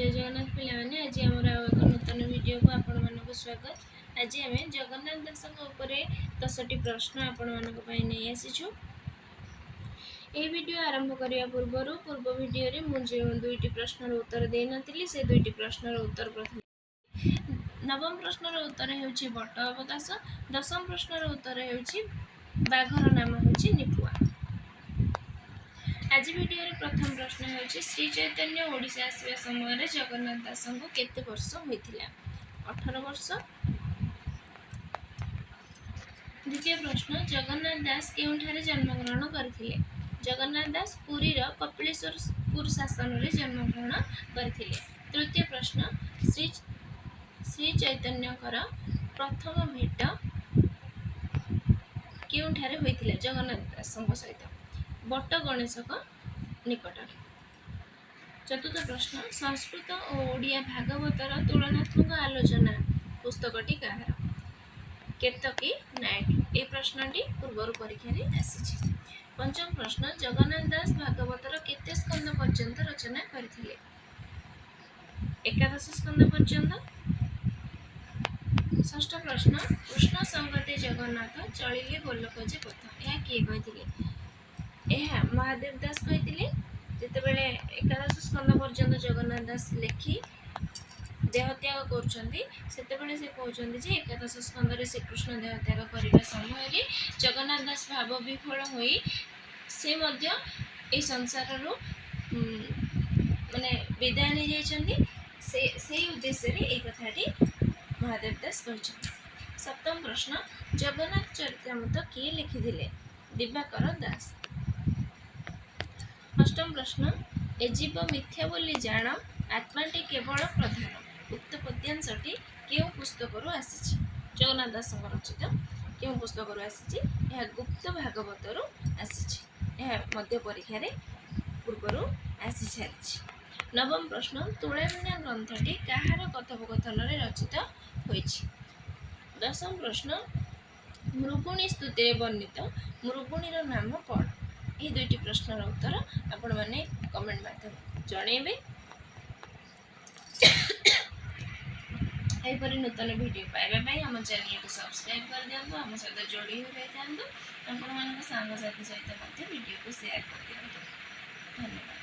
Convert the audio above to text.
जय जगन्नाथ पिलाने आज आमर एक नूतन वीडियो को आपण मानक स्वागत। आज आम जगन्नाथ दासक उपरे 10टी प्रश्न आपण मानक पई नै आसीछु। ए वीडियो आरंभ करिया पूर्व वीडियो रे मु जे दुईटी प्रश्नर उत्तर दे नथिली से दुईटी प्रश्नर उत्तर प्रथम नवम प्रश्नर उत्तर हेउछि बट अवकाश, दशम प्रश्नर उत्तर हेउछि बाघर नाम हेउछि निपुआ। आज वीडियो रे प्रथम प्रश्न हेउछि श्री चैतन्य ओडिशा आसीबा समय रे जगन्नाथ दासंको केते वर्ष होइथिला? 18 वर्ष। द्वितीय प्रश्न जगन्नाथ दास केउठारे जन्म ग्रहण करथिले? जगन्नाथ दास पुरी रो कपिलेश्वरपुर शासन रे जन्म ग्रहण करथिले। तृतीय प्रश्न श्री चैतन्य कर प्रथम भेट केउठारे होइथिला जगन्नाथ दासंको सहित? बट गणेशक निकट। चतुर्थ प्रश्न संस्कृत और ओडिया भागवतर तुलनात्मक आलोचना पुस्तकटी कहार? केतकी नायक। ए प्रश्नटी पूर्वर परीक्षा रे आसीछि। पंचम प्रश्न जगन्नाथ दास भागवतर केते स्कंद पर्यंत रचना करथिले? 11 स्कंद पर्यंत। षष्ठ प्रश्न कृष्ण संगते जगन्नाथ चलिले गोलोक जे पथ या किए कहिथिले? यह महादेव दास कही जिते बेले 11 स्कंद पर्यंत जगन्नाथ दास लेखि देहत्याग करते से कहते जे 11 स्कंद श्रीकृष्ण देहत्याग करने समय जगन्नाथ दास भाव विफल होई से मध्य ए संसार रू माने विदाय नहीं जाइछन्ती से उद्देश्य रे एक कथाटी महादेव दास कहछन्ती। सप्तम प्रश्न जगन्नाथ चरितामृत किए लिखिथिले? दिवाकर दास। अष्टम प्रश्न ए जीव मिथ्या बोली जान आत्माटी केवल प्रधान उक्त पद्यांशटी केउ पुस्तक रु आसीछि? जगन्नाथ दास रचित केउ पुस्तक रु आसीछि? यह गुप्त भागवत रु आसीछि। यह मध्य परीक्षा रे पूर्वरु आसी सारिछि। नवम प्रश्न तुलना ग्रंथटी काहार कथोपकथन रे रचित होइछि? दशम प्रश्न मृगुणी स्तुति रे वर्णित मृगुणी रो नाम कोन? ये दुईटी प्रश्नर उत्तर आपण माने कमेंट माध्यम जणेबे। एपरि नूतन वीडियो पाइबा पई हम चैनल को सब्सक्राइब कर दियंतु, हम सहित जोड़ी हो रहिथांतु, आपण मानक सांग साथी सहित वीडियो को शेयर कर दियंतु। धन्यवाद।